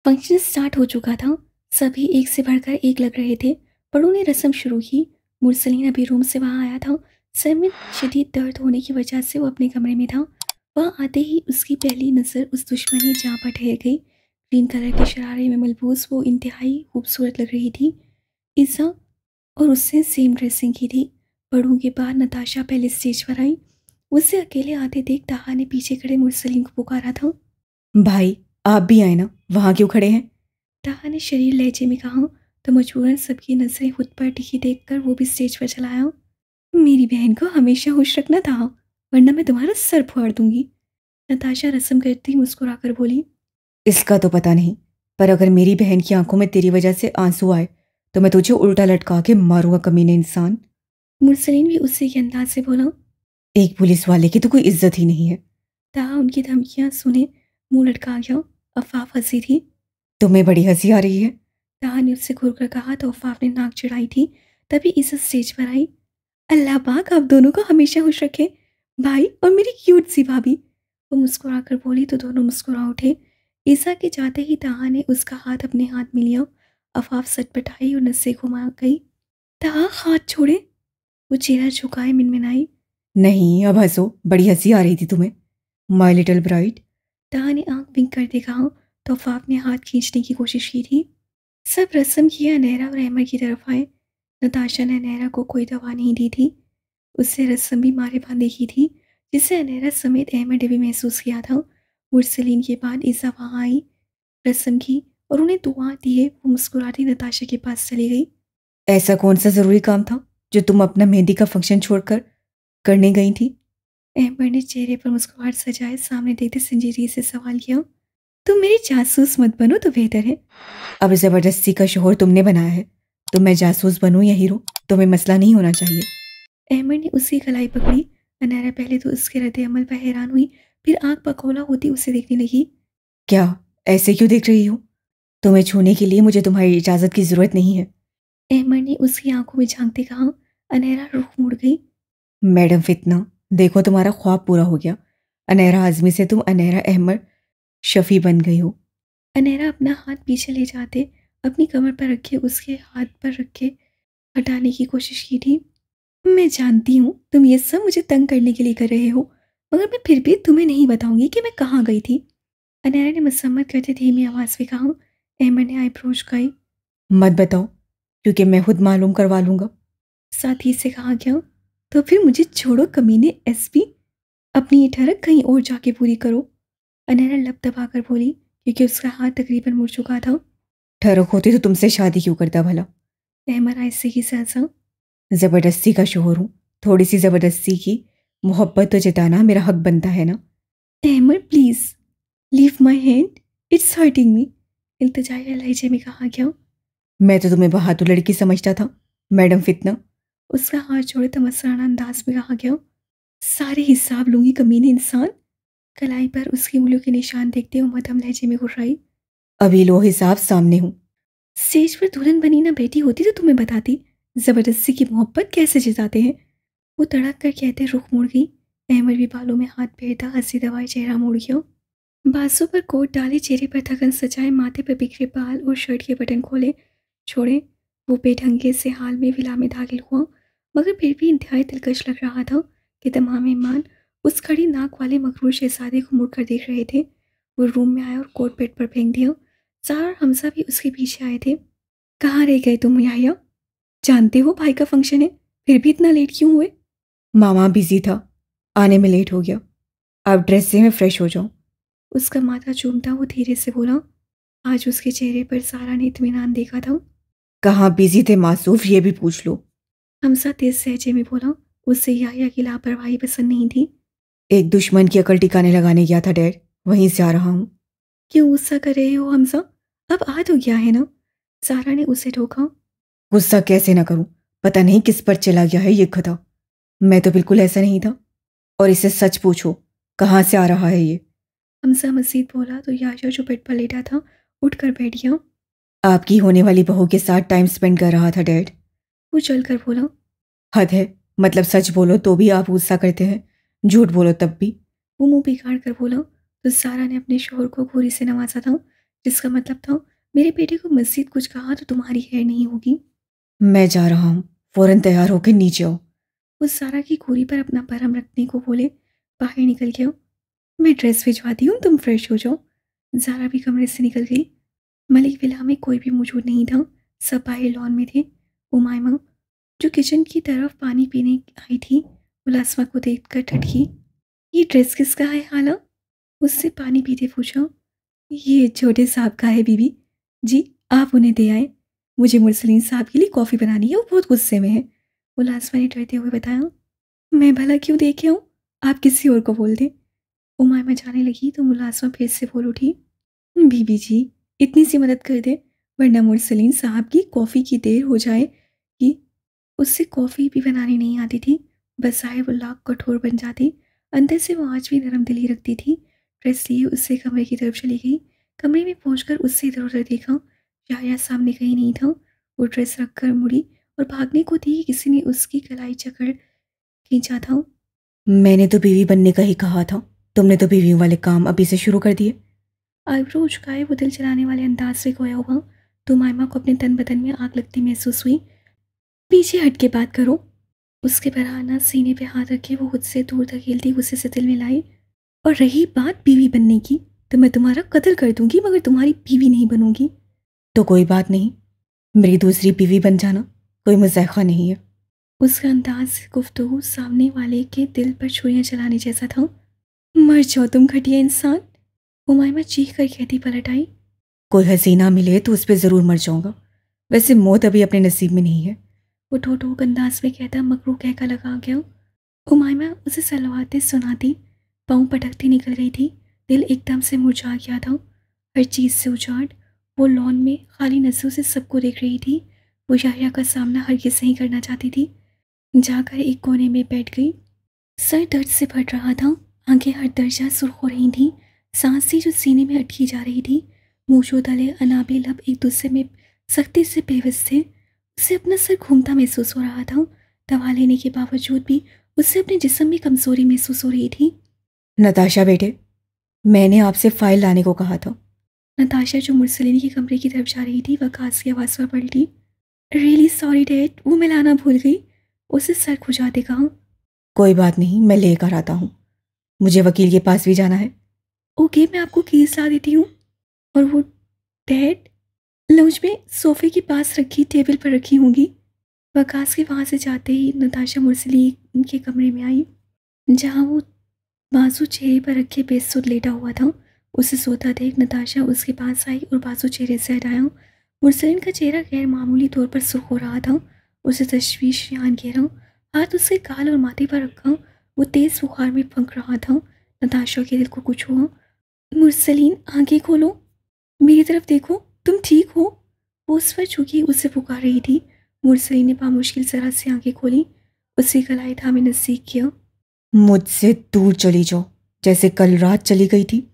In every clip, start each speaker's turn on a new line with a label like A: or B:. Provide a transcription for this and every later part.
A: Function start हो चुका था। सभी एक से बढ़कर एक लग रहे थे। बड़ों ने रस्म शुरू की। मुरसलीन अभी रूम से वहाँ आया था। सर में शदीद दर्द होने की वजह से वो अपने कमरे में था। वहाँ आते ही उसकी पहली नज़र उस दुश्मनी जहाँ पर ठहर गई। ग्रीन कलर के शरारे में मलबूस वो इंतहाई खूबसूरत लग रही थी। ईसा और उससे सेम ड्रेसिंग की थी। बड़ों के बाद नताशा पहले स्टेज पर आई। उसे अकेले आते देख ताहा ने पीछे खड़े मुरसलीन को पुकारा था।
B: भाई, आप भी आए ना, वहां क्यों खड़े हैं?
A: ताहा ने शरीर लहजे में कहा तो मजबूरन सबकी नजरें खुद पर टिकी देखकर वो भी स्टेज पर चला आया। मेरी बहन को हमेशा खुश रखना था, वरना मैं तुम्हारा सर फाड़ दूंगी। नताशा रस्म करती मुस्कुराकर बोली।
B: इसका तो पता नहीं, पर अगर मेरी बहन की आंखों में तेरी वजह से आंसू आए तो मैं तुझे उल्टा लटका के मारूंगा, कमीने इंसान।
A: मुरसलीन भी उसी के अंदाज से बोला।
B: एक पुलिस वाले की तो कोई इज्जत ही नहीं है।
A: ताहा उनकी धमकियां सुने मुंह लटका गया। अफाफ हंसी थी।
B: तुम्हें बड़ी हंसी आ रही है।
A: ताहा ने उससे घूर कर कहा तो अफाफ ने नाक चिढ़ाई थी। तभी इस स्टेज पर आई। अल्लाह पाक आप दोनों को हमेशा खुश रखे, भाई और मेरी क्यूट सी भाभी। वो मुस्कुराकर बोली तो दोनों मुस्कुरा उठे। ईसा के जाते ही ताहा ने उसका हाथ अपने हाथ में लिया। अफाफ सटपटाई और नसें घुमा गई। ताहा हाथ छोड़े। वो चेहरा झुकाए मिनमिनाई।
B: नहीं, अब हंसो, बड़ी हंसी आ रही थी तुम्हें, माय लिटिल ब्राइड।
A: ताहा ने आंख बिंक कर देखा तो अफाफ ने हाथ खींचने की कोशिश की थी। सब रस्म किया नहरा और अहमद की तरफ आए। नताशा ने नहरा को कोई दवा नहीं दी थी। उससे रस्म भी मारे बांधे की थी, जिससे अनहरा समेत अहमद ने भी महसूस किया था। मुरसलीन के बाद ईसा वहाँ आई, रस्म की और उन्हें दुआ दिए वो मुस्कुराती नताशा के पास चली गई।
B: ऐसा कौन सा जरूरी काम था जो तुम अपना मेहंदी का फंक्शन छोड़कर करने गई थी?
A: अहमद ने चेहरे पर मुस्कुराहट सजाए सामने देखते संजीदगी से सवाल किया। तुम मेरी जासूस मत बनो तो बेहतर है।
B: अब जबरदस्ती का शोहर तुमने बनाया है, तो मैं जासूस बनूं या हीरो, तुम्हें मसला नहीं होना चाहिए।
A: अहमद ने उसकी कलाई पकड़ी। अनहरा पहले तो उसके रद्द अमल पर हैरान हुई, फिर आंख पखोला होती उसे देखने लगी।
B: क्या? ऐसे क्यों देख रही हो? तुम्हें छूने के लिए मुझे तुम्हारी इजाजत की जरूरत नहीं है।
A: अहमद ने उसकी आंखों में झांकते कहा। अनहरा रुख मुड़ गई।
B: मैडम फितना, देखो तुम्हारा ख्वाब पूरा हो गया। अनहरा आजमी से तुम अनहरा अहमद शफी बन गई हो।
A: अनहरा अपना हाथ पीछे ले जाते अपनी कमर पर रखे उसके हाथ पर रखे हटाने की कोशिश की थी। मैं जानती हूँ तुम ये सब मुझे तंग करने के लिए कर रहे हो, मगर मैं फिर भी तुम्हें नहीं बताऊंगी कि मैं कहाँ गई थी। अनहरा ने मसम्मत करते धीमी आवाज़ में कहा। अहमद ने आईब्रोज झुकाई।
B: मत बताओ, क्योंकि मैं खुद मालूम करवा लूंगा।
A: साथी से कहा क्या? तो फिर मुझे छोड़ो कमीने एसपी, अपनी ये ठरक कहीं और जाके पूरी करो। अनहरा लब दबाकर बोली, क्योंकि उसका हाथ तकरीबन मुड़ चुका था।
B: ठहरक होती तो तुमसे शादी क्यों करता भला?
A: अहमद आहिस्ते ही से हंसा।
B: जबरदस्ती का शोहर हूँ, थोड़ी सी जबरदस्ती की मोहब्बत तो जताना मेरा हक बनता है ना।
A: Ahmed please leave my hand, it's hurting me. इल्तिजाई लहजे में कहा गया।
B: मैं तो तुम्हें बहादुर लड़की समझता था, मैडम फितना।
A: उसका हाथ जोड़े तमस्साना अंदाज में कहा गया। सारे हिसाब लूंगी कमीने इंसान। कलाई पर उसकी उंगलियों के निशान देखते हुए मध्यम लहजे में घुर्राई।
B: अभी लो हिसाब सामने हूँ।
A: स्टेज पर दुल्हन बनी ना बेटी होती तो तुम्हें बताती जबरदस्ती की मोहब्बत कैसे जताते हैं। वो तड़क कर कहते रुख मुड़ गई। अहमद भी बालों में हाथ फेरता हंसी दवाई चेहरा मुड़ गया। बाजू पर कोट डाले, चेहरे पर थकन सजाए, माथे पर बिखरे बाल और शर्ट के बटन खोले छोड़े वो बेढंगे से हाल में विला में दाखिल हुआ, मगर फिर भी इंतहाई दिलकश लग रहा था कि तमाम मेहमान उस खड़ी नाक वाले मकरूर शहजादे को मुड़कर देख रहे थे। वो रूम में आया और कोट पेट पर फेंक दिया। सारा और हमजा भी उसके पीछे आए थे। कहाँ रह गए तुम याया? जानते हो भाई का फंक्शन है, फिर भी इतना लेट क्यों हुए?
B: मामा बिजी था, आने में लेट हो गया। अब ड्रेस से मैं फ्रेश हो जाऊं।
A: उसका माथा चूमता वो धीरे से बोला। आज उसके चेहरे पर सारा ने इत्मीनान देखा था।
B: कहाँ बिजी थे मासूफ, ये भी पूछ लो।
A: हमजा तेज लहजे में बोला। उससे याया की लापरवाही पसंद नहीं थी।
B: एक दुश्मन की अकल टिकाने लगाने गया था डैड, वहीं से आ रहा हूँ।
A: क्यों गुस्सा कर रहे हो हमजा? अब आ तो गया है ना। सारा ने उसे टोका।
B: गुस्सा कैसे ना करूं, पता नहीं किस पर चला गया है ये खता। मैं तो बिल्कुल ऐसा नहीं था। और इसे सच पूछो, कहाँ से आ रहा है ये?
A: हमजा मजीद बोला तो याया जो बेड पर लेटा था उठकर बैठ गया।
B: आपकी होने वाली बहू के साथ टाइम स्पेंड कर रहा था डैड।
A: वो चल कर बोला।
B: हद है, मतलब सच बोलो तो भी आप गुस्सा करते हैं, झूठ बोलो तब भी।
A: वो मुंह बिगाड़ कर बोला तो सारा ने अपने शोहर को घूरी से नवाजा था जिसका मतलब था मेरे बेटे को मज़ीद कुछ कहा तो तुम्हारी खैर नहीं होगी।
B: मैं जा रहा हूँ, फौरन तैयार होकर नीचे आओ।
A: वो सारा की घोड़ी पर अपना परम रखने को बोले बाहर निकल गया। मैं ड्रेस भिजवाती हूँ, तुम फ्रेश हो जाओ। ज़ारा भी कमरे से निकल गई। मलिक विला में कोई भी मौजूद नहीं था, सब बाहर लॉन में थे। उमायमा जो किचन की तरफ पानी पीने आई थी, मुलासमा को देखकर ठटकी। ये ड्रेस किसका है हाला? उससे पानी पीते पूछा। ये छोटे साहब का है बीबी जी, आप उन्हें दे आए। मुझे मुरसलीन साहब के लिए कॉफ़ी बनानी है, वो बहुत गुस्से में है। मुलासमा ने डरते हुए बताया। मैं भला क्यों दे के आऊँ, आप किसी और को बोल दें। उमायमा जाने लगी तो मुलासमा फिर से बोल उठी। बीबी जी, इतनी सी मदद कर दे, वरना मुरसलीन साहब की कॉफ़ी की देर हो जाए कि उससे कॉफ़ी भी बनानी नहीं आती थी। बजाय वो लाख कठोर बन जाती, अंदर से वो आज भी नरम दिली रखती थी। ड्रेस लिए उससे कमरे की तरफ चली गई। कमरे में पहुंचकर उससे इधर उधर देखा, याया सामने कहीं नहीं था। वो ड्रेस रखकर मुड़ी और भागने को थी कि किसी ने उसकी कलाई जकड़ खींचा था।
B: मैंने तो बीवी बनने का ही कहा था, तुमने तो बीवियों वाले काम अभी से शुरू कर दिए।
A: आईब्रो उचकाए वो दिल चलाने वाले अंदाज से खोया हुआ तो मायमा को अपने तन बदन में आग लगती महसूस हुई। पीछे हट के बात करो। उसके बरहाना सीने पे हाथ रखे वो खुद से दूर धकेलती गुस्से से दिल में लाई। और रही बात बीवी बनने की, तो मैं तुम्हारा कत्ल कर दूंगी मगर तुम्हारी बीवी नहीं बनूंगी।
B: तो कोई बात नहीं, मेरी दूसरी बीवी बन जाना, कोई मुज़ायक़ा नहीं है।
A: उसका अंदाज गुफ्तगू सामने वाले के दिल पर छुरियां चलाने जैसा था। मर जाओ तुम घटिया इंसान, हुमायमा चीख कर कहती पलट आई।
B: कोई हसीना मिले तो उस पर ज़रूर मर जाऊंगा, वैसे मौत अभी अपने नसीब में नहीं है।
A: वो ठोठोक अंदाज में कहता मकरू कहकर लगा गया। हुमायमा उसे सलवाते सुनाती, पाँव पटकती निकल गई थी। दिल एकदम से मुरझा गया था, हर चीज़ से उजाड़। वो लॉन में खाली नजरों से सबको देख रही थी। वो याहिया का सामना हरगिज़ नहीं करना चाहती थी। जाकर एक कोने में बैठ गई। सर दर्द से फट रहा था, आंखें हर दर्जा सुर्ख हो रही थीं। सांसें जो सीने में अटकी जा रही थी। मूंछों तले अनाबे लब एक दूसरे में सख्ती से बेबस थे। उसे अपना सर घूमता महसूस हो रहा था। दवा लेने के बावजूद भी उससे अपने जिस्म में कमजोरी महसूस हो रही थी।
B: नताशा बेटे, मैंने आपसे फाइल लाने को कहा था।
A: नताशा जो मुरसलीन के कमरे की तरफ जा रही थी वकास की आवाज़ पर पलटी। रियली सॉरी डैड, वो मैं लाना भूल गई। उसे सर खुजाते कहा।
B: कोई बात नहीं, मैं लेकर आता हूँ, मुझे वकील के पास भी जाना है।
A: ओके, मैं आपको कीज ला देती हूँ। और वो डैड लंच में सोफे के पास रखी टेबल पर रखी होंगी। वकास के वहाँ से जाते ही नताशा मुरसलीन के कमरे में आई, जहाँ वो बाजू चेहरे पर रखे बेसुध लेटा हुआ था। उसे सोता देख नताशा उसके पास आई और बाजू चेहरे से हटाया। मुरसलीन का चेहरा गैर मामूली तौर पर सुर्ख हो रहा था। उसे तशवीश यान घेरा, हाथ उसके गाल और माथे पर रखा। वो तेज बुखार में फंक रहा था। नताशा के दिल को कुछ हुआ। मुरसलीन, आंखें खोलो, मेरी तरफ देखो, तुम ठीक हो? वो उस पर झुकी उसे पुकार रही थी। मुरसलीन ने बामुश्किल जरा से आंखें खोली, उसे गलाए थामे नजदीक किया।
B: मुझसे दूर चली जाओ, जैसे कल रात चली गई थी।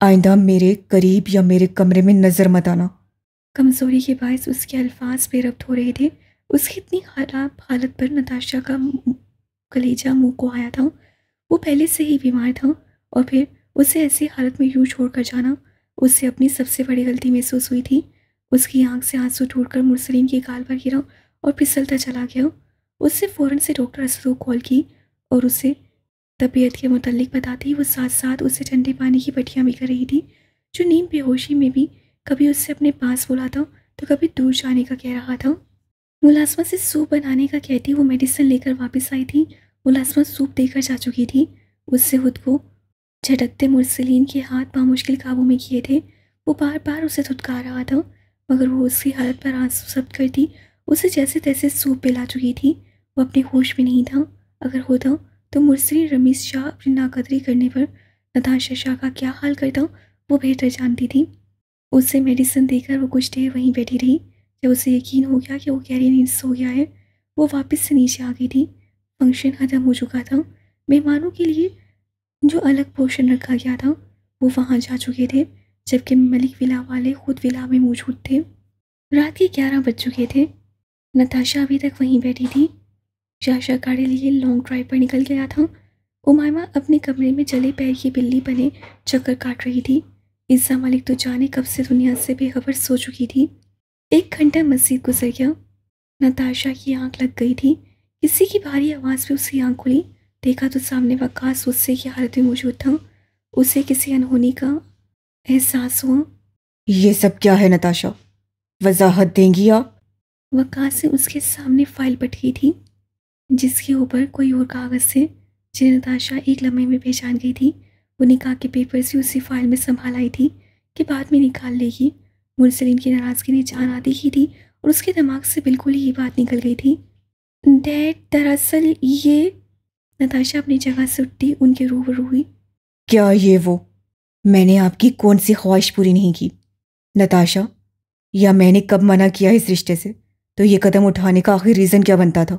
B: आइंदा मेरे करीब या मेरे कमरे में नजर मत आना।
A: कमजोरी के बायस उसके अल्फाज बेरब्त हो रहे थे। उसकी इतनी खराब हालत पर नताशा का कलेजा मुंह को आया था। वो पहले से ही बीमार था और फिर उसे ऐसी हालत में यूं छोड़कर जाना उससे अपनी सबसे बड़ी गलती महसूस हुई थी। उसकी आंख से आंसू टूटकर मुरसलीन के गाल पर गिरा और फिसलता चला गया। उससे फ़ौरन से डॉक्टर असद को कॉल की और उसे तबीयत के मुतल्लिक बताती वो साथ साथ उसे ठंडे पानी की पट्टियाँ भी कर रही थी, जो नीम बेहोशी में भी कभी उससे अपने पास बुलाता तो कभी दूर जाने का कह रहा था। मुलाजमा से सूप बनाने का कहती वो मेडिसिन लेकर वापस आई थी। मुलाजमा सूप देकर जा चुकी थी। उससे खुद को झटकते मुरसलीन के हाथ बामुश्किल काबू में किए थे। वो बार बार उसे धुतकार रहा था, मगर वो उसकी हालत पर आंसू जब्त करती उसे जैसे तैसे सूप पिला चुकी थी। वो अपने होश में नहीं था। अगर होता तो मुरसलीन रमीज शाह अपनी नाकदरी करने पर नताशा शाह का क्या हाल करता वो बेहतर जानती थी। उसे मेडिसिन देकर वो कुछ देर वहीं बैठी रही। जब उसे यकीन हो गया कि वो गहरी नींद सो गया है, वो वापस से नीचे आ गई थी। फंक्शन खत्म हो चुका था। मेहमानों के लिए जो अलग पोर्शन रखा गया था वो वहाँ जा चुके थे, जबकि मलिक विला वाले खुद विला में मौजूद थे। रात के 11 बज चुके थे। नताशा अभी तक वहीं बैठी थी। शाशा गाड़ी लिए लॉन्ग ड्राइव पर निकल गया था। उमायमा अपने कमरे में जले पैर की बिल्ली बने चक्कर काट रही थी। ईसा मालिक तो जाने कब से दुनिया से बेखबर सो चुकी थी। 1 घंटा मस्जिद गुजर गया। नताशा की आंख लग गई थी। किसी की भारी आवाज़ पे उसकी आंख खुली। देखा तो सामने वकास गुस्से की हालत में मौजूद था। उसे किसी अनहोनी का एहसास हुआ।
B: ये सब क्या है नताशा? वजाहत देंगी आप?
A: वकास ने उसके सामने फाइल पटकी थी, जिसके ऊपर कोई और कागज़ थे, जिन्हें नताशा एक लम्हे में पहचान गई थी। वो निकाह के पेपर्स भी उसी फाइल में संभाल आई थी कि बाद में निकाल लेगी। मुरसलीन की नाराज़गी ने जान आती की थी और उसके दिमाग से बिल्कुल ही ये बात निकल गई थी। डैड, दरअसल ये। नताशा अपनी जगह से उठी, उनके रूबरू हुई।
B: क्या ये वो? मैंने आपकी कौन सी ख्वाहिश पूरी नहीं की नताशा? या मैंने कब मना किया इस रिश्ते से? तो ये कदम उठाने का आखिर रीज़न क्या बनता था?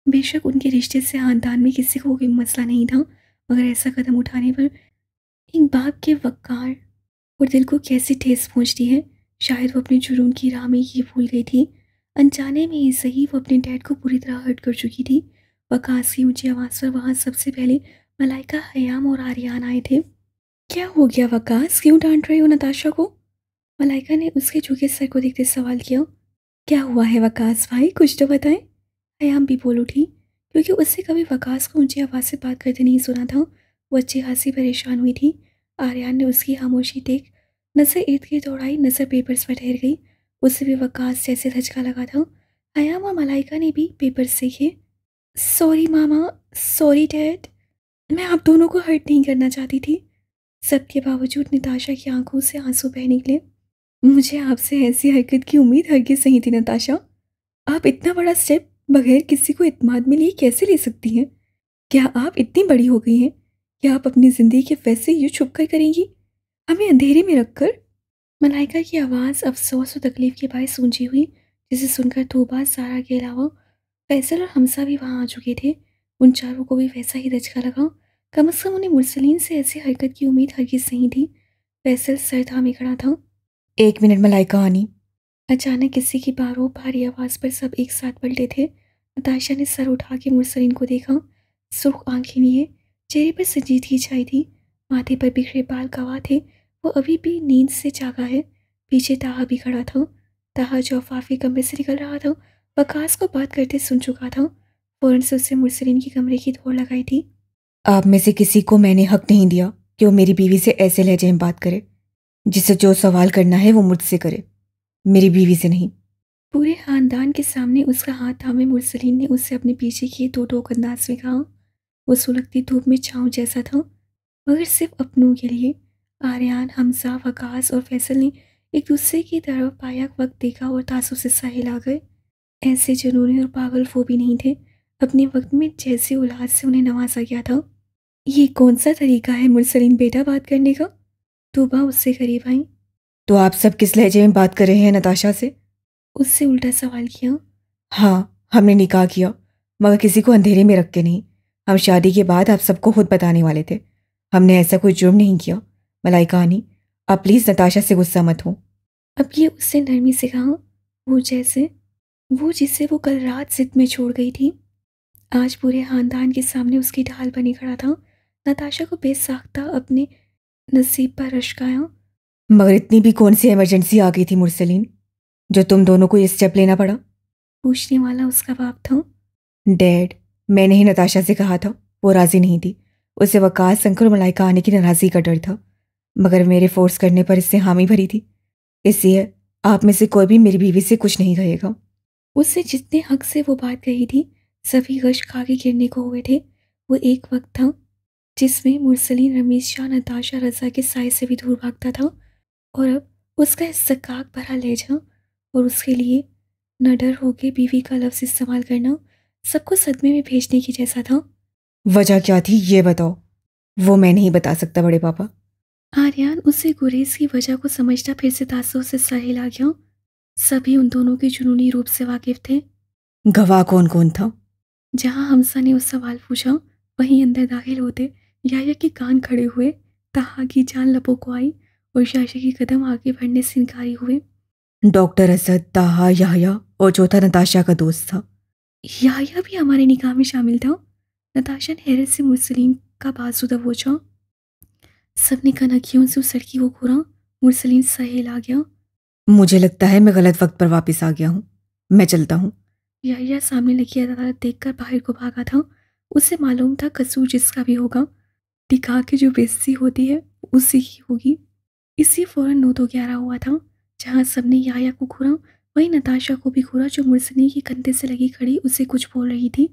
A: बेशक उनके रिश्ते से खानदान में किसी को कोई मसला नहीं था, मगर ऐसा कदम उठाने पर एक बाप के वक़ार और दिल को कैसी ठेस पहुंचती है। शायद वो अपने जुनून की राह में ये भूल गई थी। अनजाने में ही सही, वो अपने डैड को पूरी तरह हर्ट कर चुकी थी। वकास की ऊंची आवाज़ पर वहाँ सबसे पहले मलाइका, हयाम और आर्यान आए थे। क्या हो गया वकास, क्यों डांट रहे हो नताशा को? मलाइका ने उसके झुके सर को देखते सवाल किया। क्या हुआ है वकास भाई, कुछ तो बताएं। हयाम भी बोल उठी, क्योंकि उससे कभी वकास को ऊंची आवाज़ से बात करते नहीं सुना था। वो अच्छी खासी परेशान हुई थी। आर्यान ने उसकी खामोशी देख नज़र इर्द गिर्द दौड़ाई, नज़र पेपर्स पर ठहर गई। उसे भी वकास जैसे धचका लगा था। हयाम और मलाइका ने भी पेपर्स देखे। सॉरी मामा, सॉरी डैड, मैं आप दोनों को हर्ट नहीं करना चाहती थी। सबके बावजूद नताशा की आंखों से आंसू बह निकले। मुझे आपसे ऐसी हरकत की उम्मीद हरगिज़ नहीं थी नताशा। आप इतना बड़ा स्टेप बगैर किसी को इत्मीनान में लिए कैसे ले सकती हैं? क्या आप इतनी बड़ी हो गई हैं? क्या आप अपनी ज़िंदगी के फैसले यूँ छुप कर करेंगी, हमें अंधेरे में रखकर? मलाइका की आवाज़ अफसोस और तकलीफ के बायस ऊंची हुई, जिसे सुनकर तोबा, सारा के अलावा फैसल और हमसा भी वहाँ आ चुके थे। उन चारों को भी वैसा ही धचका लगा। कम से कम उन्हें मुरसलीन से ऐसी हरकत की उम्मीद हरगिज़ नहीं थी। फैसल सर थामे खड़ा था।
B: 1 मिनट मलाइका आनी।
A: अचानक किसी की भारी आवाज़ पर सब एक साथ पलटे थे। नताशा ने सर उठा के मुरसलीन को देखा। सुर्ख आंखें लिए, चेहरे पर संजीदगी छाई थी, माथे पर बिखरे बाल गवाह थे। वो अभी भी नींद से जागा है। पीछे ताहा भी खड़ा था। ताहा जो अफाफी कमरे से निकल रहा था, वकास को बात करते सुन चुका था। फौरन से उससे मुरसलीन की कमरे की दौड़ लगाई थी।
B: आप में से किसी को मैंने हक नहीं दिया कि वो मेरी बीवी से ऐसे लहजे में बात करे। जिसे जो सवाल करना है वो मुझसे करे, मेरी बीवी से नहीं।
A: पूरे खानदान के सामने उसका हाथ थामे मुरसलीन ने उससे अपने पीछे किए दो टोक अंदाज में कहा। वो सुलगती धूप में छाँव जैसा था, मगर सिर्फ अपनों के लिए। आर्यान, हमजा, वकास और फैसल ने एक दूसरे की तरफ पाया वक्त देखा और तासुब से साह हिला गए। ऐसे जुनूनी और पागल वो भी नहीं थे। अपने वक्त में जैसे औलाद से उन्हें नवाजा गया था। ये कौन सा तरीका है मुरसलीन बेटा बात करने का? तूबा उससे करीब आई।
B: तो आप सब किस लहजे में बात कर रहे हैं नताशा से?
A: उससे उल्टा सवाल किया।
B: हाँ, हमने निकाह किया, मगर किसी को अंधेरे में रख के नहीं। हम शादी के बाद आप सबको खुद बताने वाले थे। हमने ऐसा कोई जुर्म नहीं किया। मलाइका आनी, आप प्लीज़ नताशा से गुस्सा मत हो।
A: अब ये उससे नरमी से कहा, वो जिसे वो कल रात जिद में छोड़ गई थी, आज पूरे खानदान के सामने उसकी ढाल बनी खड़ा था। नताशा को बेसाख्ता अपने नसीब पर रश्क आया।
B: मगर इतनी भी कौन सी इमरजेंसी आ गई थी मुरसलीन, जो तुम दोनों को ये स्टेप लेना पड़ा?
A: पूछने वाला उसका बाप था।
B: डैड, मैंने ही नताशा से कहा था, वो राज़ी नहीं थी। उसे वकास, शंकर और मलाइका आने की नाराज़गी का डर था, मगर मेरे फोर्स करने पर इससे हामी भरी थी। इसलिए आप में से कोई भी मेरी बीवी से कुछ नहीं कहेगा।
A: उससे जितने हक से वो बात कही थी, सभी गश खा के गिरने को हुए थे। वो एक वक्त था जिसमें मुरसलीन रमीज शाह नताशा रज़ा के साय से भी दूर भागता था, और अब उसका इस्तेकाक भरा लहजा और उसके लिए नडर होके बीवी का लफ्ज़ इस्तेमाल करना सबको सदमे में भेजने की जैसा था।
B: वजह क्या थी ये बताओ। वो मैं नहीं बता सकता बड़े पापा।
A: आर्यान उससे गुरेज की वजह को समझता फिर से तासुब से साहिल आ गया। सभी उन दोनों के जुनूनी रूप से वाकिफ थे।
B: गवाह कौन कौन था?
A: जहां हमसा ने उस सवाल पूछा, वहीं अंदर दाखिल होते याया के कान खड़े हुए। ताहा की जान लबों को आई और शाशे की कदम आगे बढ़ने से इनकारी हुए।
B: डॉक्टर असद, ताहा, याह्या और चौथा नताशा का दोस्त था।
A: याया भी हमारे निकाह में शामिल था। नताशा ने हैरत से मुरसलीन का बाजू दबोचा। सबने कनखियों से उस लड़की को घूरा मुरसलीन सहेल आ गया।
B: मुझे लगता है मैं गलत वक्त पर वापस आ गया हूँ। मैं चलता हूँ।
A: याहिया सामने लगी अदालत देखकर बाहर को भागा था। उसे मालूम था कसूर जिसका भी होगा, दिखा के जो बेइज्जती होती है उसी की होगी। इसी फौरन 9 तो 11 हुआ था। जहाँ सबने याया को घूरा, वहीं नताशा को भी घूरा जो मुरसली के कंधे से लगी खड़ी उसे कुछ बोल रही थी।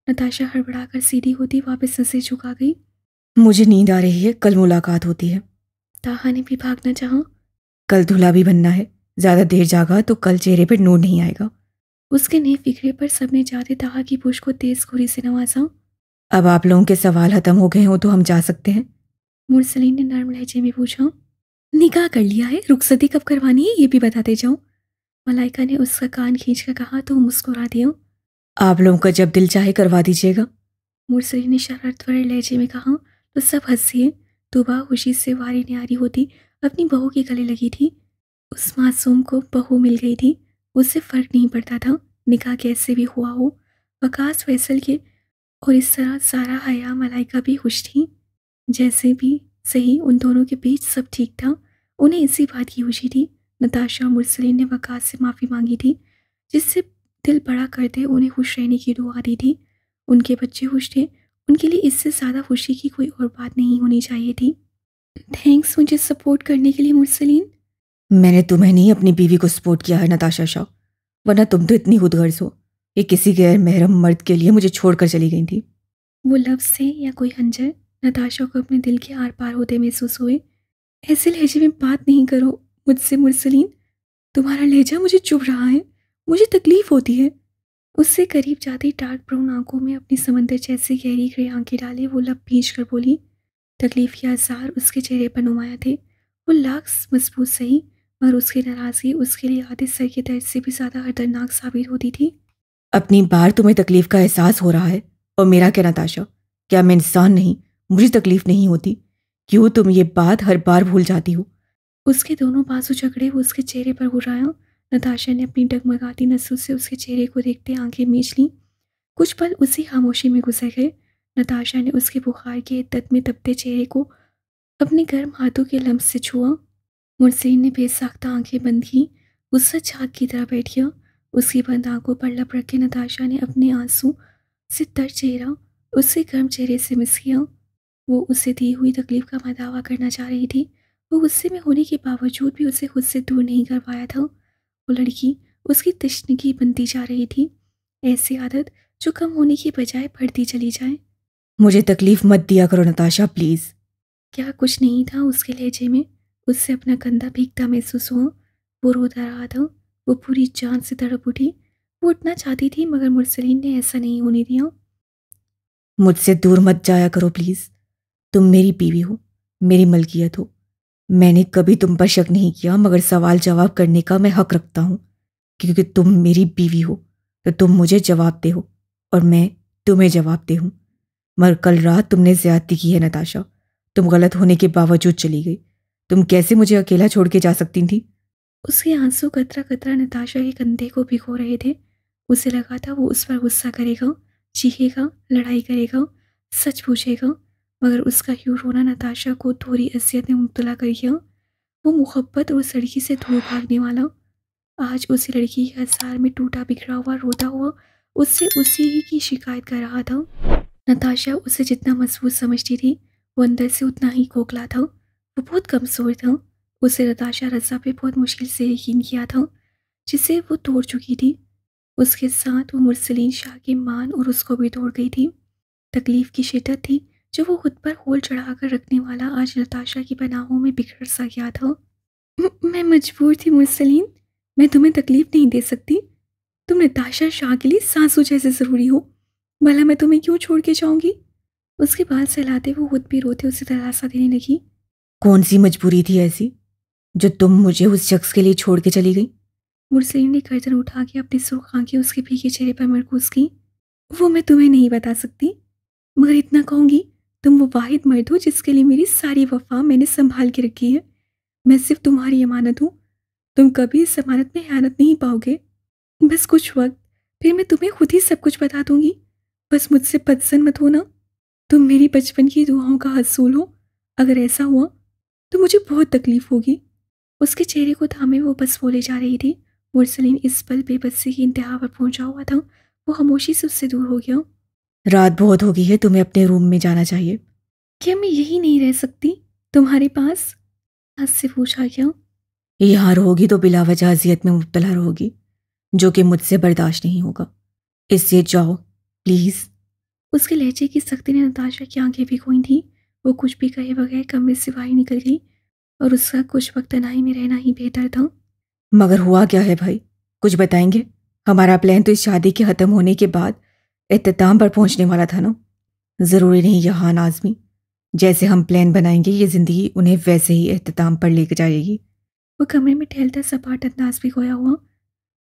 A: नताशा हड़बड़ाकर सीधी होती वापस नसें झुका गई।
B: मुझे नींद आ रही है, कल मुलाकात होती है।
A: ताहा ने भी भागना चाहा।
B: कल दूल्हा भी बनना है, ज्यादा देर जागा तो कल चेहरे पर नूर नहीं आएगा।
A: उसके नए फिक्रे पर सबने जाते ताहा की पुश को तेज खुरी से नवाजा।
B: अब आप लोगों के सवाल खत्म हो गए हो तो हम जा सकते हैं।
A: मुरसलीन ने नर्म लहजे में पूछा। निकाह कर लिया है, रुखसती कब करवानी है ये भी बताते जाओ। मलाइका ने उसका कान खींचकर कहा तो मुस्कुरा दिया।
B: आप लोगों का जब दिल चाहे करवा दीजिएगा।
A: मुरसलीन ने शरारत भरे लहजे में कहा तो सब हंसिए। तुबा खुशी से वारी न्यारी होती अपनी बहू के गले लगी थी। उस मासूम को बहू मिल गई थी। उससे फर्क नहीं पड़ता था निकाह कैसे भी हुआ हो। वकास फैसल के और इस तरह सारा हया मलाइका भी खुश थी। जैसे भी सही उन दोनों के बीच सब ठीक था। उन्हें इसी बात की खुशी थी। नताशा और मुरसलीन ने वकास से माफ़ी मांगी थी, जिससे दिल बड़ा करते उन्हें खुश रहने की दुआ दी थी। उनके बच्चे खुश थे, उनके लिए इससे ज़्यादा खुशी की कोई और बात नहीं होनी चाहिए थी। थैंक्स मुझे सपोर्ट करने के लिए मुरसलीन।
B: मैंने तुम्हें नहीं अपनी बीवी को सपोर्ट किया है नताशा शाह, वरना तुम तो इतनी खुदगर्ज हो। ये किसी गैर महरम मर्द के लिए मुझे छोड़कर चली गई थी।
A: वो लफ्ज़ थे या कोई हंजर नताशा को अपने दिल के आर पार होते महसूस हुए। ऐसे लहजे में बात नहीं करो मुझसे मुरसलीन, तुम्हारा लहजा मुझे चुभ रहा है, मुझे तकलीफ होती है। उससे करीब जाते ही डार्क ब्राउन आंखों में अपनी समंदर जैसी गहरी ग्रे आंखें डाले वो लब भींच कर बोली। तकलीफ के आसार उसके चेहरे पर नुमाया थे। वो लाख मजबूत सही, मगर उसकी नाराज़गी उसके लिए आधे सर के दर्द से भी ज़्यादा खतरनाक साबित होती थी।
B: अपनी बार तुम्हें तकलीफ का एहसास हो रहा है, और मेरा क्या नताशा? क्या मैं इंसान नहीं? मुझे तकलीफ नहीं होती? क्यों तुम ये बात हर बार भूल जाती हो?
A: उसके दोनों बाजू जकड़े वो उसके चेहरे पर घुराया। नताशा ने अपनी डगमगाती नसों से उसके चेहरे को देखते आंखें मीच लीं। कुछ पल उसी खामोशी में गुजर गए। नताशा ने उसके बुखार के इद्दत में तपते चेहरे को अपने गर्म हाथों के लम्स से छुआ। मुरसलीन ने बेसाख्ता आंखें बंद की। गुस्सा झाग की तरह बैठ गया। उसकी बंद आंखों पर लब रख के नताशा ने अपने आंसू से तर चेहरा उससे गर्म चेहरे से मिस किया। वो उससे दी हुई तकलीफ का मदावा करना चाह रही थी। वो गुस्से में होने के बावजूद भी उसे खुद से दूर नहीं कर पाया था। वो लड़की उसकी तशनगी बनती जा रही थी, ऐसी आदत जो कम होने की बजाय बढ़ती चली जाए।
B: मुझे तकलीफ मत दिया करो नताशा, प्लीज।
A: क्या कुछ नहीं था उसके लहजे में। उससे अपना कंधा भीगता महसूस हुआ। वो रोता रहा था। वो पूरी जान से तड़प उठी। वो उठना चाहती थी मगर मुरसलीन ने ऐसा नहीं होने दिया।
B: मुझसे दूर मत जाया करो प्लीज। तुम मेरी बीवी हो, मेरी मलकियत हो। मैंने कभी तुम पर शक नहीं किया, मगर सवाल जवाब करने का मैं हक रखता हूँ। क्योंकि तुम मेरी बीवी हो तो तुम मुझे जवाब दे हो, और मैं तुम्हें जवाब दे हूँ। मगर कल रात तुमने ज्यादती की है नताशा। तुम गलत होने के बावजूद चली गई। तुम कैसे मुझे अकेला छोड़ के जा सकती थी?
A: उसके आंसू कतरा कतरा नताशा के कंधे को भिगो रहे थे। उसे लगा था वो उस पर गुस्सा करेगा, चीखेगा, लड़ाई करेगा, सच पूछेगा, मगर उसका यूं रोना नताशा को थोड़ी अजियत में मुब्तला कर दिया। वो मोहब्बत और उस लड़की से दूर भागने वाला आज उसी लड़की के आसार में टूटा बिखरा हुआ रोता हुआ उससे उसी ही की शिकायत कर रहा था। नताशा उसे जितना मजबूत समझती थी वो अंदर से उतना ही खोखला था। वो बहुत कमज़ोर था। उसे नताशा रज़ा पे बहुत मुश्किल से यकीन किया था, जिसे वो तोड़ चुकी थी। उसके साथ वो मुरसलीन शाह की मान और उसको भी तोड़ गई थी। तकलीफ की शिद्दत थी जो वो खुद पर होल चढ़ाकर रखने वाला आज नताशा की पनाहों में बिखर सा गया था। मैं मजबूर थी मुरसलीन, मैं तुम्हें तकलीफ नहीं दे सकती। तुम नताशा शाह के लिए सासू जैसे ज़रूरी हो, भला मैं तुम्हें क्यों छोड़ के जाऊंगी। उसके बाल सहलाते वो खुद भी रोते उसे दिलासा देने लगी।
B: कौन सी मजबूरी थी ऐसी जो तुम मुझे उस शख्स के लिए छोड़ के चली गई?
A: मुरसलीन ने गर्दन उठा के अपनी सुर्ख आंखें उसके फीके चेहरे पर मरकूज की। वो मैं तुम्हें नहीं बता सकती, मगर इतना कहूंगी, तुम वो वाहिद मर्द हो जिसके लिए मेरी सारी वफा मैंने संभाल के रखी है। मैं सिर्फ तुम्हारी अमानत हूँ। तुम कभी इस अमानत में खयानत नहीं पाओगे। बस कुछ वक्त, फिर मैं तुम्हें खुद ही सब कुछ बता दूंगी। बस मुझसे पसंद मत होना। तुम मेरी बचपन की दुआओं का हसूल हो। अगर ऐसा हुआ तो मुझे बहुत तकलीफ होगी। उसके चेहरे को थामे वो बस बोले जा रही थी। मुरसलीन इस पल बेबसी की इंतहा पर पहुंचा हुआ था। वो खामोशी से उससे दूर हो गया।
B: रात बहुत हो गई है, तुम्हें अपने रूम में जाना चाहिए।
A: क्या मैं यही नहीं रह सकती तुम्हारे पास? हंस से पूछा क्या?
B: यहाँ रहोगी तो बिला वजह अजियत में मुब्तला रहोगी, जो कि मुझसे बर्दाश्त नहीं होगा। इससे जाओ प्लीज़।
A: उसके लहजे की सख्ती ने नताशा की आंखें भिगोई थी। वो कुछ भी कहे बगैर कमरे से बाहर निकल गई और उसका कुछ वक्त तन्हाई में रहना ही बेहतर था।
B: मगर हुआ क्या है भाई, कुछ बताएंगे? हमारा प्लान तो इस शादी के ख़त्म होने के बाद इख्तिताम पर पहुंचने वाला था ना। ज़रूरी नहीं यहाँ आज़मी, जैसे हम प्लान बनाएंगे ये ज़िंदगी उन्हें वैसे ही इख्तिताम पर लेकर जाएगी।
A: वो कमरे में टहलता सपाट अंदाज भी खोया हुआ।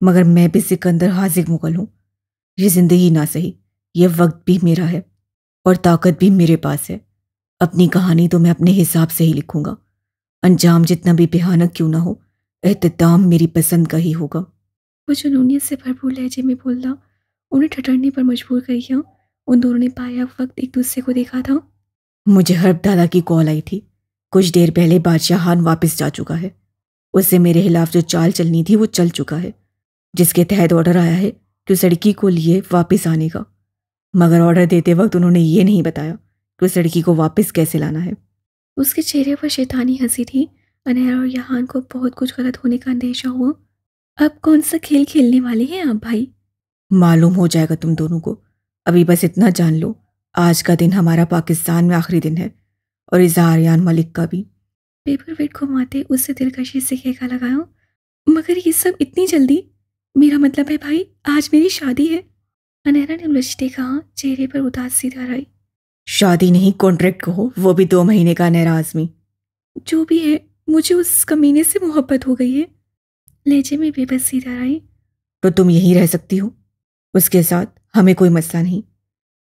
B: मगर मैं भी सिकंदर हाजिक मुगल हूँ। ये ज़िंदगी ना सही, ये वक्त भी मेरा है और ताकत भी मेरे पास है। अपनी कहानी तो मैं अपने हिसाब से ही लिखूंगा। अंजाम जितना भी भयानक क्यों ना हो, एहतिताम मेरी पसंद का ही होगा।
A: वो जुनूनियत से भरपूर लहजे में बोला। उन्हें ठठरने पर मजबूर कर दिया। उन दोनों ने पाया वक्त एक दूसरे को देखा था।
B: मुझे हर्ब दादा की कॉल आई थी। कुछ देर पहले बादशाह खान वापस जा चुका है। उससे मेरे खिलाफ जो चाल चलनी थी वो चल चुका है, जिसके तहत ऑर्डर आया है कि उस लड़की को लिए वापस आने का। मगर ऑर्डर देते वक्त उन्होंने ये नहीं बताया कि उस लड़की को वापस कैसे लाना है।
A: उसके चेहरे पर शैतानी हंसी थी। अनहरा और यहान को बहुत कुछ गलत होने का अंदेशा हुआ। अब कौन सा खेल खेलने वाले हैं आप भाई?
B: मालूम हो जाएगा तुम दोनों को। अभी बस इतना जान लो, आज का दिन हमारा पाकिस्तान में आखिरी दिन है और इजहारियान मलिक का भी।
A: पेपर वेट घुमाते उससे दिलकशी से खेका लगाया। मगर ये सब इतनी जल्दी? मेरा मतलब है भाई, आज मेरी शादी है। अनहरा ने उलझते कहा, चेहरे पर उदासी धार आई।
B: शादी नहीं, कॉन्ट्रैक्ट कहो, वो भी 2 महीने का नैराज़मी।
A: जो भी है, मुझे उस कमीने से मोहब्बत हो गई है। लहजे में बेबसी धार आई।
B: तो तुम यहीं रह सकती हो उसके साथ, हमें कोई मसला नहीं।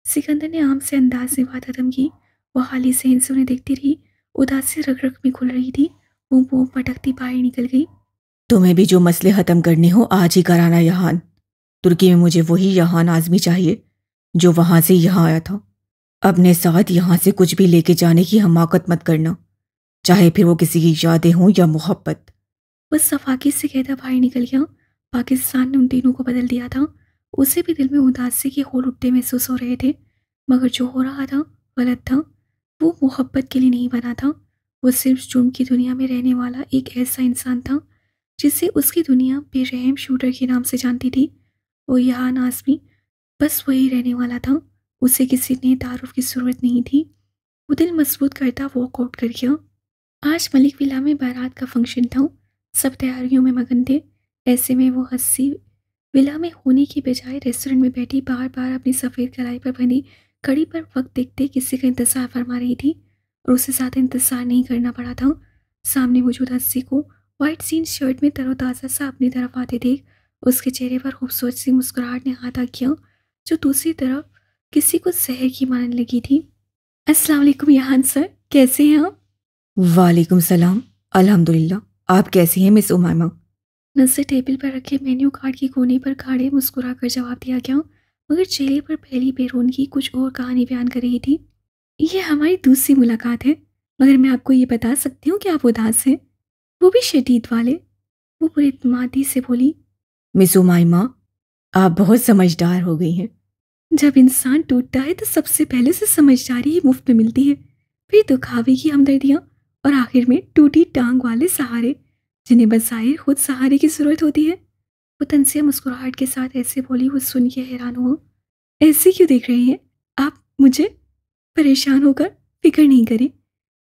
A: सिकंदर ने आम से अंदाज से बात खत्म की। वो हाली सहन से उन्हें देखती रही। उदासी रग रग में खुल रही थी। वो पटकती बाहर निकल गई।
B: तुम्हें भी जो मसले ख़त्म करने हो आज ही कराना यहान। तुर्की में मुझे वही यहान आज़मी चाहिए जो वहां से यहाँ आया था। अपने साथ यहाँ से कुछ भी लेके जाने की हमाकत मत करना, चाहे फिर वो किसी की यादें हों या मोहब्बत।
A: बस सफाकी से कहता बाहर निकल गया। पाकिस्तान ने उन तीनों को बदल दिया था। उसे भी दिल में उदासी के होल उठते महसूस हो रहे थे। मगर जो हो रहा था गलत था। वो मोहब्बत के लिए नहीं बना था। वो सिर्फ जुर्म की दुनिया में रहने वाला एक ऐसा इंसान था जिसे उसकी दुनिया बेरहम शूटर के नाम से जानती थी। वो यहाँ आज़मी बस वही रहने वाला था। उसे किसी ने तारुफ की ज़रूरत नहीं थी। वो दिल मजबूत करता वॉकआउट कर गया। आज मलिक विला में बारात का फंक्शन था। सब तैयारियों में मगन थे। ऐसे में वो हंसी विला में होने की बजाय रेस्टोरेंट में बैठी बार बार अपनी सफ़ेद कलाई पर बंधी घड़ी पर वक्त देखते किसी का इंतजार फरमा रही थी। और उसे ज़्यादा इंतजार नहीं करना पड़ा था। सामने मौजूद हस्सी को वाइट जीन शर्ट में तरोताज़ा सा अपनी तरफ आते देख उसके चेहरे पर खूबसूरत सी मुस्कुराहट ने हाथा किया, जो दूसरी तरफ किसी को जहर की मानने लगी थी। अस्सलाम वालेकुम यहान सर, कैसे हैं आप?
B: वालेकुम सलाम, अल्हम्दुलिल्लाह। आप कैसी हैं मिस उमामा?
A: नजर टेबल पर रखे मेन्यू कार्ड के कोने पर खड़े मुस्कुरा कर जवाब दिया गया। मगर चेहरे पर पहली बेरौनगी कुछ और कहानी बयान कर रही थी। ये हमारी दूसरी मुलाकात है, मगर मैं आपको ये बता सकती हूँ कि आप उदास हैं, वो भी शदीद वाले। वो पूरी इत्मादी से बोली।
B: मिस उमामा, आप बहुत समझदार हो गई हैं।
A: जब इंसान टूटता है तो सबसे पहले से समझदारी ही मुफ्त में मिलती है, फिर दुखावे की हमदर्दियाँ और आखिर में टूटी टांग वाले सहारे, जिन्हें बज़ाहिर खुद सहारे की ज़रूरत होती है। वो तनसिया मुस्कुराहट के साथ ऐसे बोली। वो सुन के हैरान हुआ। ऐसे क्यों देख रहे हैं आप मुझे? परेशान होकर फिक्र नहीं करें,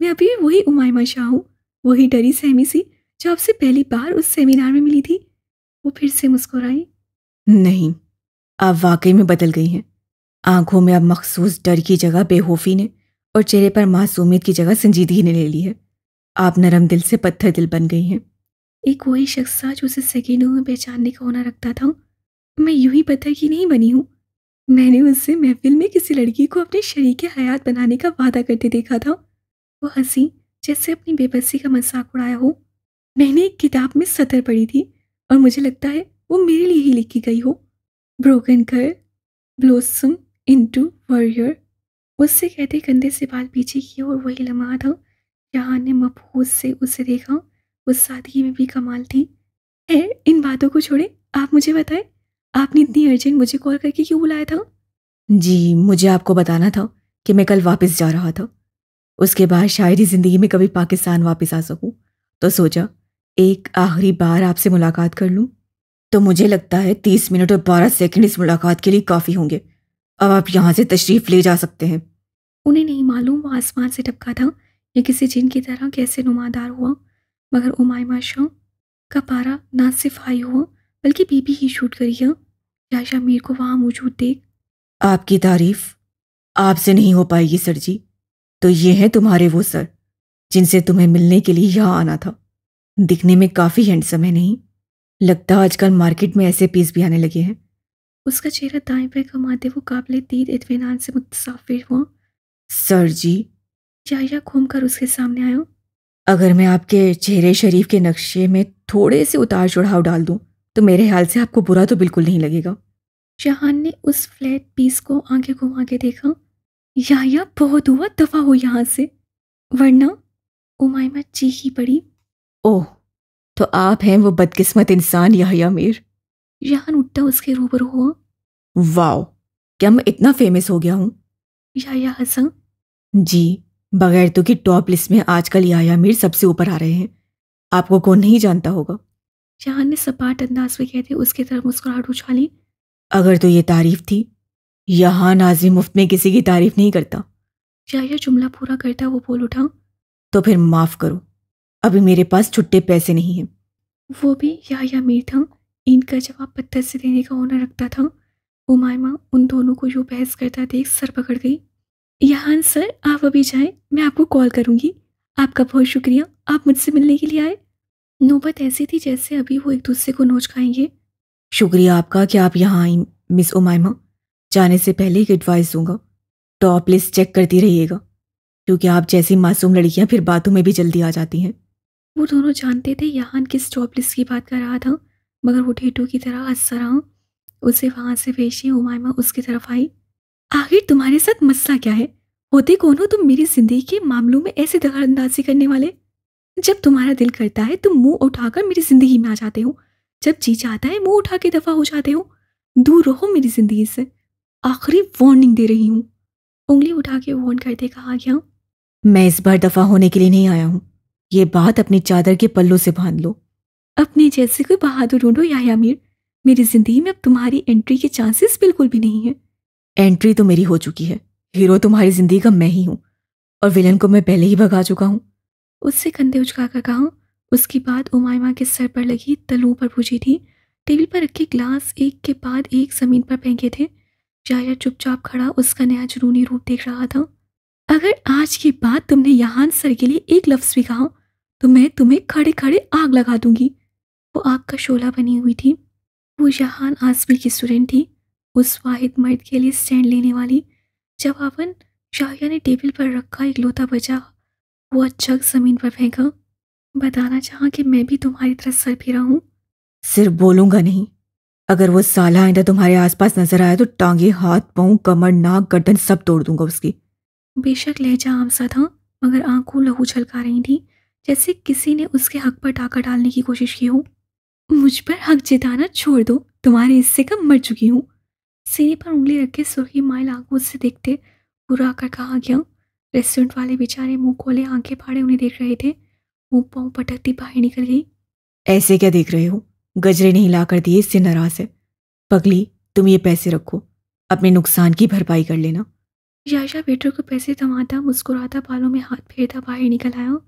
A: मैं अभी भी वही उमायमा शाह हूँ, वही डरी सहमी सी जो आपसे पहली बार उस सेमिनार में मिली थी। वो फिर से मुस्कुराई।
B: नहीं, आप वाकई में बदल गई हैं। आंखों में अब मखसूस डर की जगह बेखौफी ने और चेहरे पर मासूमियत की जगह संजीदगी ने ले ली है। आप नरम दिल से पत्थर दिल बन गई हैं।
A: एक वही शख्स था जो उसे सेकेंडों में पहचानने का होना रखता था। मैं यूं ही पत्थर की नहीं बनी हूँ। मैंने उससे महफिल में किसी लड़की को अपने शरीके हयात बनाने का वादा करते देखा था। वो हंसी, जैसे अपनी बेबसी का मजाक उड़ाया हो। मैंने एक किताब में सतर पढ़ी थी और मुझे लगता है वो मेरे लिए ही लिखी गई हो। Broken girl blossom into warrior. उससे कहते कंधे से बाल पीछे किए और वही लम्हा था। जहां ने मबहूस से उसे देखा। उस सादगी में भी कमाल थी। खैर, इन बातों को छोड़े, आप मुझे बताएं, आपने इतनी अर्जेंट मुझे कॉल करके क्यों बुलाया था?
B: जी, मुझे आपको बताना था कि मैं कल वापस जा रहा था। उसके बाद शायद ही ज़िंदगी में कभी पाकिस्तान वापस आ सकूं, तो सोचा एक आखिरी बार आपसे मुलाकात कर लूं। तो मुझे लगता है 30 मिनट और 12 सेकंड इस मुलाकात के लिए काफ़ी होंगे। अब आप यहाँ से तशरीफ़ ले जा सकते हैं।
A: उन्हें नहीं मालूम वो आसमान से टपका था या किसी जिन की तरह कैसे नुमादार हुआ, मगर उमाइमा शाह का पारा ना सिर्फ हाई हुआ बल्कि बीबी ही शूट करी है। याशा मीर को वहाँ मौजूद देख,
B: आपकी तारीफ आपसे नहीं हो पाएगी सर जी। तो ये हैं तुम्हारे वो सर जिनसे तुम्हें मिलने के लिए यहाँ आना था। दिखने में काफ़ी हैंडसम है, नहीं लगता आजकल मार्केट में ऐसे पीस भी आने लगे हैं।
A: उसका चेहरा दाएं बाएं कमाते वो काबिल दीद इत्मीनान से मुतसाफिर हुआ।
B: सर जी,
A: याया घूम कर उसके सामने आया।
B: अगर मैं आपके चेहरे शरीफ के नक्शे में थोड़े से उतार चढ़ाव डाल दूं तो मेरे ख्याल से आपको बुरा तो बिल्कुल नहीं लगेगा।
A: जहान ने उस फ्लैट पीस को आंखें घुमा के देखा। याया, बहुत हुआ, दफा हो यहाँ से, वरना। उमाइमा चीखी पड़ी।
B: ओह, तो आप हैं वो बदकिस्मत इंसान याह्या मीर।
A: जहान उठता उसके रूबरू हुआ।
B: वाओ, क्या मैं इतना फेमस हो गया हूँ?
A: याया हंसा।
B: जी, बगैर तो कि टॉप लिस्ट में आजकल याह्या मीर सबसे ऊपर आ रहे हैं। आपको कौन नहीं जानता होगा।
A: जहान ने सपाट अंदाज में कहते उसकी तरफ मुस्कुराहट उछाली।
B: अगर तो ये तारीफ थी, यहाँ नाज़िम मुफ्त में किसी की तारीफ नहीं करता।
A: याया जुमला पूरा करता वो बोल उठा।
B: तो फिर माफ करो, अभी मेरे पास छुट्टे पैसे नहीं हैं।
A: वो भी याया मीर था, इनका जवाब पत्थर से देने का हुनर रखता था। उमाइमा उन दोनों को यूं बहस करता देख सर पकड़ गई। यहान सर, आप अभी जाएं, मैं आपको कॉल करूंगी। आपका बहुत शुक्रिया, आप मुझसे मिलने के लिए आए। नौबत ऐसी थी जैसे अभी वो एक दूसरे को नोच खाएंगे।
B: शुक्रिया आपका कि आप यहाँ आई मिस उमाइमा। जाने से पहले एक एडवाइस दूंगा, टॉप लिस्ट चेक करती रहिएगा, क्योंकि आप जैसी मासूम लड़कियां फिर बातों में भी जल्दी आ जाती हैं।
A: वो दोनों जानते थे यहान किस जॉब लिस्ट की बात कर रहा था, मगर वो ढेटू की तरह हंस रहा। उसे वहां से भेजी उमाइमा उसकी तरफ आई। आखिर तुम्हारे साथ मसला क्या है? होते कौन हो तुम मेरी जिंदगी के मामलों में ऐसे दखलंदाजी करने वाले? जब तुम्हारा दिल करता है तुम मुंह उठाकर मेरी जिंदगी में आ जाते हो, जब जी चाहता है मुंह उठा के दफा हो जाते हो। दूर रहो मेरी जिंदगी से, आखिरी वार्निंग दे रही हूँ। उंगली उठा के वार्न करते कहा गया।
B: मैं इस बार दफा होने के लिए नहीं आया हूँ। ये बात अपनी चादर के पल्लों से बांध लो।
A: अपने जैसे कोई बहादुर ढूंढो याह्या मीर। मेरी जिंदगी में अब तुम्हारी एंट्री के चांसेस बिल्कुल भी नहीं है।
B: एंट्री तो मेरी हो चुकी है। हीरो तुम्हारी जिंदगी का मैं ही हूँ और विलन को मैं पहले ही भगा चुका हूँ।
A: उससे कंधे उचकाकर कहा। उसकी बात उमाइमा के सर पर लगी तलुओं पर पूछी थी। टेबल पर रखे ग्लास एक के बाद एक जमीन पर फेंके थे। याह्या चुपचाप खड़ा उसका नया जुनूनी रूप देख रहा था। अगर आज के बाद तुमने यहान सर के लिए एक लफ्ज भी कहा तो मैं तुम्हें खड़े खड़े आग लगा दूंगी। वो आग का शोला बनी हुई थी। वो यहान आसमी की स्टूडेंट थी, उस वाहिद मर्द के लिए स्टैंड लेने वाली। जवाबन शाहिया ने टेबल पर रखा एक लोटा बचा हुआ जग जमीन पर फेंका। बताना चाहा कि मैं भी तुम्हारी तरह सर फिरा हूँ।
B: सिर्फ बोलूंगा नहीं, अगर वो साला आइंदा तुम्हारे आसपास नजर आया तो टांगे, हाथ, पांव, कमर, नाक, गर्दन सब तोड़ दूंगा उसकी।
A: बेशक लहजा आम सा था, मगर आंखों लहू छलका रही थी, जैसे किसी ने उसके हक पर टाका डालने की कोशिश की हो। मुझ पर हक जिताना छोड़ दो, तुम्हारे हिस्से का मर चुकी हूँ। सीने पर उंगली रख के सुर्खी माइल आंखों से देखते बुरा कर कहा गया। रेस्टोरेंट वाले बेचारे मुंह खोले आंखें फाड़े उन्हें देख रहे थे। मुंह पाँव पटकती बाहर निकल गई।
B: ऐसे क्या देख रहे हो? गजरे नहीं ला कर दिए, इससे नाराज है। पगली, तुम ये पैसे रखो, अपने नुकसान की भरपाई कर लेना।
A: याशा वेटर को पैसे थमाता मुस्कुराता बालों में हाथ फेरता बाहर निकल आया।